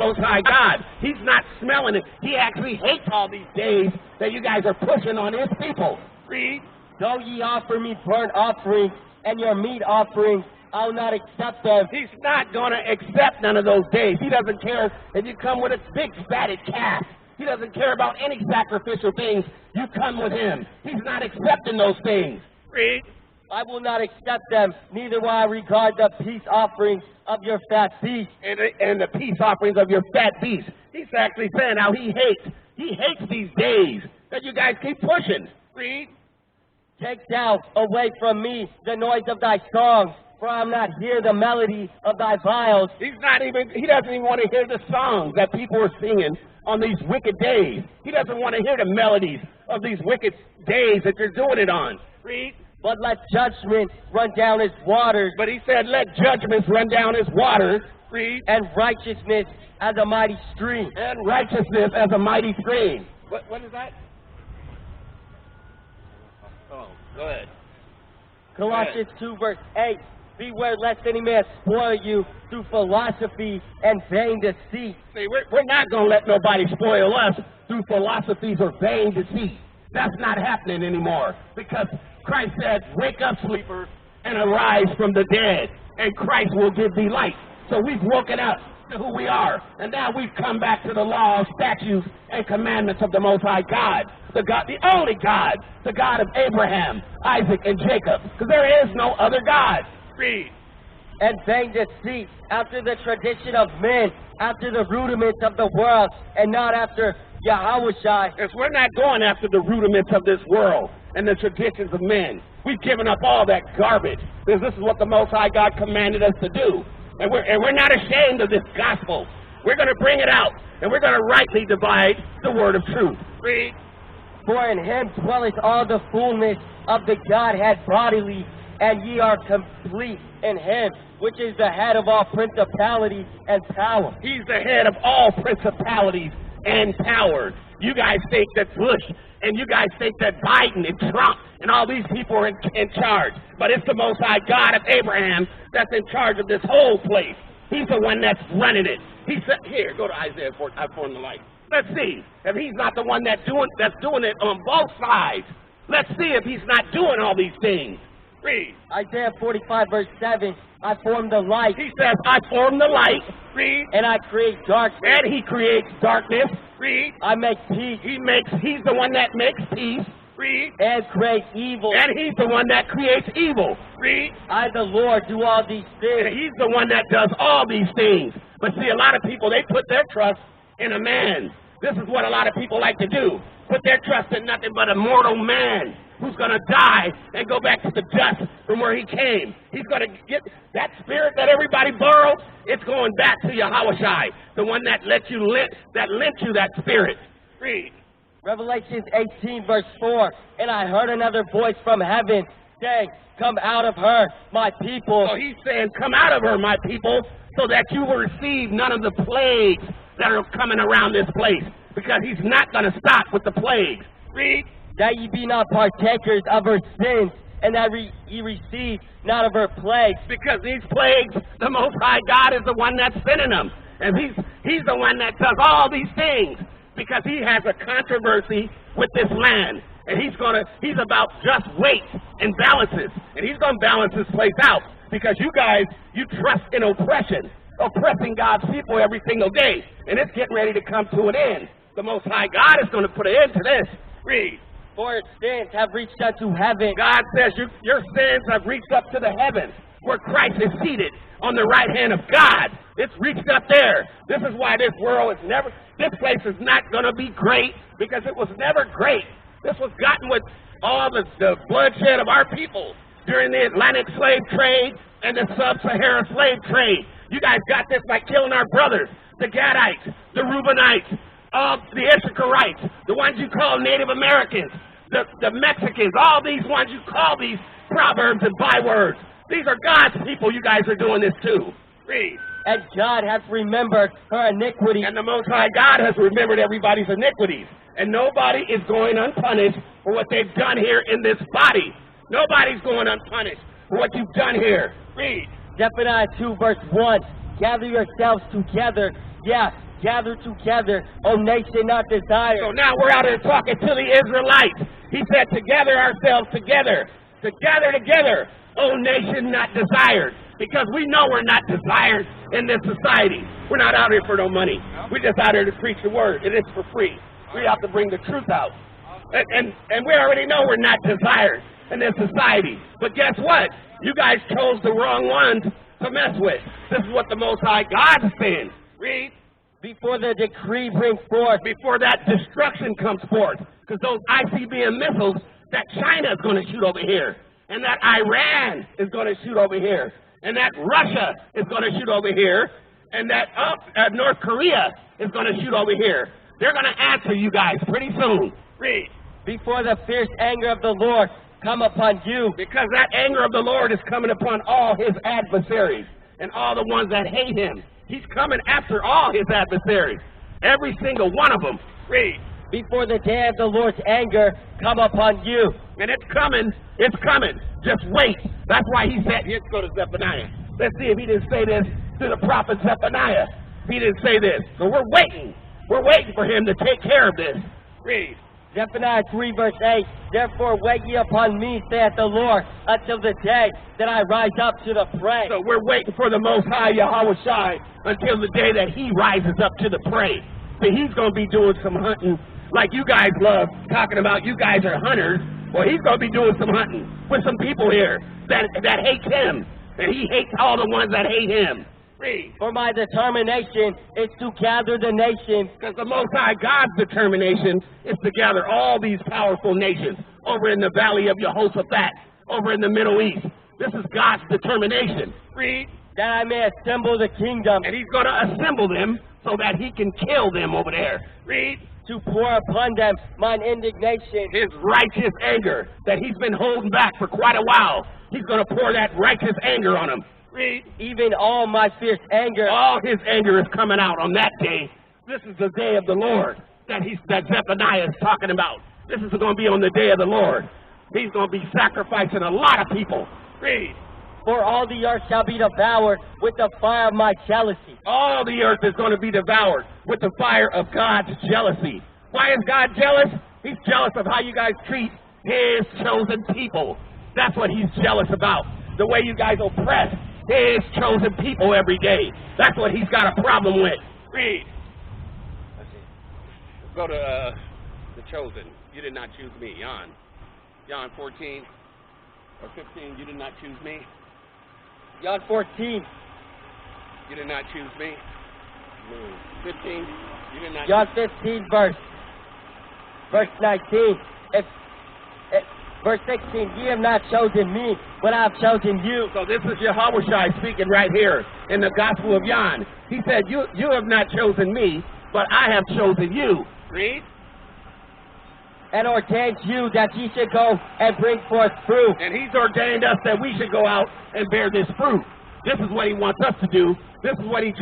Most High God. He's not smelling it. He actually hates all these days that you guys are pushing on his people. Read. Though ye offer me burnt offerings and your meat offerings, I will not accept them. He's not going to accept none of those days. He doesn't care if you come with a big fatted calf. He doesn't care about any sacrificial things. You come with him. He's not accepting those things. Read. I will not accept them, neither will I regard the peace offerings of your fat beasts. And the peace offerings of your fat beasts. He's actually saying how he hates these days that you guys keep pushing. Read. Take thou away from me the noise of thy songs, for I am not hear the melody of thy viols. He doesn't even want to hear the songs that people are singing on these wicked days. He doesn't want to hear the melodies of these wicked days that you're doing it on. Read. But let judgment run down his waters. But he said, let judgments run down his waters. Read. And righteousness as a mighty stream. And righteousness as a mighty stream. What is that? Oh, go ahead. Colossians 2 verse 8. Beware lest any man spoil you through philosophy and vain deceit. See, we're not going to let nobody spoil us through philosophies or vain deceit. That's not happening anymore, because Christ said, wake up, sleepers, and arise from the dead, and Christ will give thee light. So we've woken up to who we are, and now we've come back to the laws, statutes, and commandments of the Most High God, the only God, the God of Abraham, Isaac, and Jacob, because there is no other God. Read. And vain deceit, after the tradition of men, after the rudiments of the world, and not after Yahushua. Yes, we're not going after the rudiments of this world and the traditions of men. We've given up all that garbage, because this is what the Most High God commanded us to do. And we're not ashamed of this gospel. We're going to bring it out, and we're going to rightly divide the word of truth. Read. For in him dwelleth all the fullness of the Godhead bodily, and ye are complete in him, which is the head of all principality and power. He's the head of all principalities and powers. You guys think that Bush, and you guys think that Biden and Trump and all these people are in charge. But it's the Most High God of Abraham that's in charge of this whole place. He's the one that's running it. He said, here, go to Isaiah 4, I formed the light. Let's see if he's not the one that's doing it on both sides. Let's see if he's not doing all these things. Read. Isaiah 45 verse 7, I form the light. He says, I form the light. Read. And I create darkness. And he creates darkness. Read. I make peace. He's the one that makes peace. Read. And creates evil. And he's the one that creates evil. Read. I, the Lord, do all these things. And he's the one that does all these things. But see, a lot of people, they put their trust in a man. This is what a lot of people like to do. Put their trust in nothing but a mortal man who's going to die and go back to the dust from where he came. He's going to get that spirit that everybody borrowed. It's going back to Yahushua, the one that lent you that spirit. Read. Revelation 18 verse 4, and I heard another voice from heaven saying, come out of her, my people. So he's saying, come out of her, my people, so that you will receive none of the plagues that are coming around this place, because he's not going to stop with the plagues. Read. That ye be not partakers of her sins, and that ye receive not of her plagues. Because these plagues, the Most High God is the one that's sending them. And he's the one that does all these things, because he has a controversy with this land. And he's about just weight and balances. And he's going to balance this place out, because you guys, you trust in oppressing God's people every single day. And it's getting ready to come to an end. The Most High God is going to put an end to this. Read. For its sins have reached unto heaven. God says your sins have reached up to the heavens, where Christ is seated on the right hand of God. It's reached up there. This is why this place is not going to be great, because it was never great. This was gotten with all the bloodshed of our people during the Atlantic slave trade and the sub-Saharan slave trade. You guys got this by killing our brothers, the Gadites, the Reubenites, the Issacharites, the ones you call Native Americans, the Mexicans, all these ones you call these proverbs and bywords. These are God's people you guys are doing this to. Read. And God hath remembered her iniquity. And the Most High God has remembered everybody's iniquities. And nobody is going unpunished for what they've done here in this body. Nobody's going unpunished for what you've done here. Read. Zephaniah 2 verse 1. Gather yourselves together. Yes, gather together, O nation not desired. So now we're out here talking to the Israelites. He said to gather ourselves together, to gather together, O nation not desired. Because we know we're not desired in this society. We're not out here for no money. We're just out here to preach the word, and it's for free. We have to bring the truth out. And we already know we're not desired in this society. But guess what? You guys chose the wrong ones to mess with. This is what the Most High God is saying. Read. Before the decree brings forth, Before that destruction comes forth. Because those ICBM missiles that China is going to shoot over here, and that Iran is going to shoot over here, and that Russia is going to shoot over here, and that North Korea is going to shoot over here. They're going to answer you guys pretty soon. Read. before the fierce anger of the Lord come upon you. Because that anger of the Lord is coming upon all his adversaries and all the ones that hate him. He's coming after all his adversaries. Every single one of them. Read. Before the day of the Lord's anger come upon you. And it's coming. It's coming. Just wait. That's why he said, let's go to Zephaniah. Let's see if he didn't say this to the prophet Zephaniah. He didn't say this. So we're waiting. We're waiting for him to take care of this. Read. Zephaniah 3 verse 8, therefore wait ye upon me, saith the Lord, until the day that I rise up to the prey. So we're waiting for the Most High Yahweh Shai until the day that he rises up to the prey. So he's going to be doing some hunting like you guys love talking about. You guys are hunters. Well, he's going to be doing some hunting with some people here that hate him. And he hates all the ones that hate him. Read. For my determination is to gather the nations. Because the Most High God's determination is to gather all these powerful nations over in the valley of Jehoshaphat, over in the Middle East. This is God's determination. Read. That I may assemble the kingdom. And he's going to assemble them so that he can kill them over there. Read. To pour upon them mine indignation. His righteous anger that he's been holding back for quite a while. He's going to pour that righteous anger on them. Read. Even all my fierce anger. All his anger is coming out on that day. This is the day of the Lord that Zephaniah is talking about. This is going to be on the day of the Lord. He's going to be sacrificing a lot of people. Read. For all the earth shall be devoured with the fire of my jealousy. All the earth is going to be devoured with the fire of God's jealousy. Why is God jealous? He's jealous of how you guys treat his chosen people. That's what he's jealous about. The way you guys oppress his chosen people every day. That's what he's got a problem with. Read. Let's go to the chosen. You did not choose me. John 14 or 15. You did not choose me. John 14. You did not choose me. 15. You did not. John 15 verse 19. Verse 16, ye have not chosen me, but I have chosen you. So this is Yahweh Shai speaking right here in the Gospel of John. He said, you have not chosen me, but I have chosen you. Read. And ordained you that ye should go and bring forth fruit. And he's ordained us that we should go out and bear this fruit. This is what he wants us to do. This is what he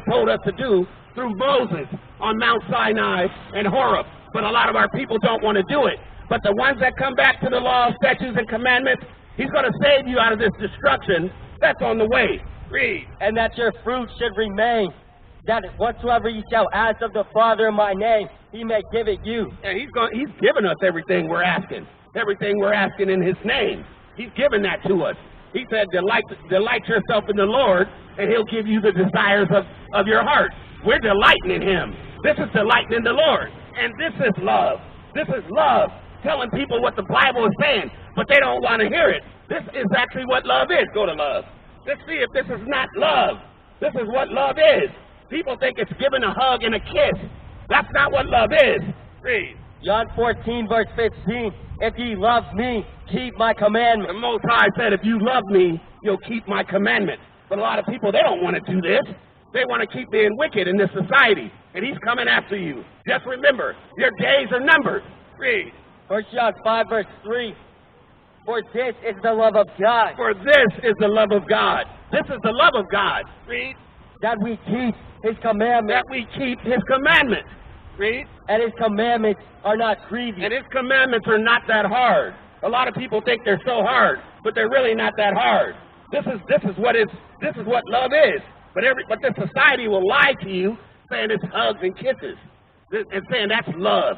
told us to do through Moses on Mount Sinai and Horeb. But a lot of our people don't want to do it. But the ones that come back to the law, statutes, and commandments, he's going to save you out of this destruction that's on the way. Read. And that your fruit should remain, that whatsoever ye shall ask of the Father in my name, he may give it you. And he's given us everything we're asking. Everything we're asking in his name. He's given that to us. He said, delight yourself in the Lord, and he'll give you the desires of your heart. We're delighting in him. This is delighting in the Lord. And this is love. This is love. Telling people what the Bible is saying, but they don't want to hear it. This is actually what love is. Go to love. Let's see if this is not love. This is what love is. People think it's giving a hug and a kiss. That's not what love is. Read. John 14 verse 15, if ye love me, keep my commandments. The Most High said, if you love me, you'll keep my commandments. But a lot of people, they don't want to do this. They want to keep being wicked in this society. And he's coming after you. Just remember, your days are numbered. Read. 1 John 5 verse 3, for this is the love of God. For this is the love of God. This is the love of God. Read. That we keep his commandments. That we keep his commandments. Read. And his commandments are not grievous. And his commandments are not that hard. A lot of people think they're so hard, but they're really not that hard. This is what love is. But this society will lie to you saying it's hugs and kisses, and saying that's love.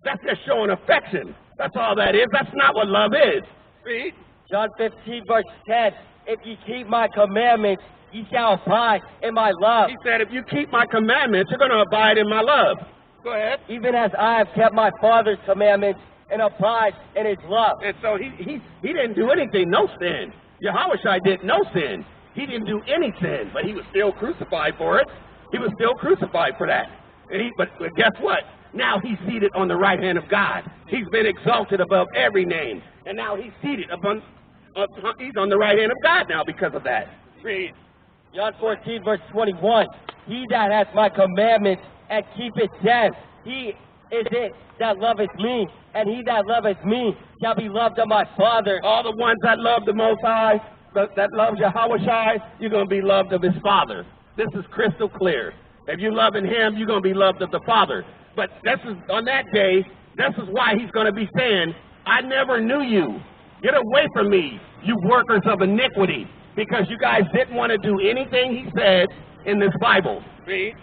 That's just showing affection. That's all that is. That's not what love is. Read. John 15, verse 10. If ye keep my commandments, ye shall abide in my love. He said, if you keep my commandments, you're going to abide in my love. Go ahead. Even as I have kept my Father's commandments and abide in his love. And so he didn't do anything, no sin. Yahushua did no sin. He didn't do any sin, but he was still crucified for it. He was still crucified for that. And but guess what? Now he's seated on the right hand of God. He's been exalted above every name. And now he's seated he's on the right hand of God now because of that. Read. John 14, verse 21. He that hath my commandments and keepeth them, he is it that loveth me, and he that loveth me shall be loved of my Father. All the ones that love the Most High, that love Yahushua, you're going to be loved of his Father. This is crystal clear. If you're loving him, you're going to be loved of the Father. But this is on that day, this is why he's going to be saying, I never knew you. Get away from me, you workers of iniquity, because you guys didn't want to do anything he said in this Bible. Read.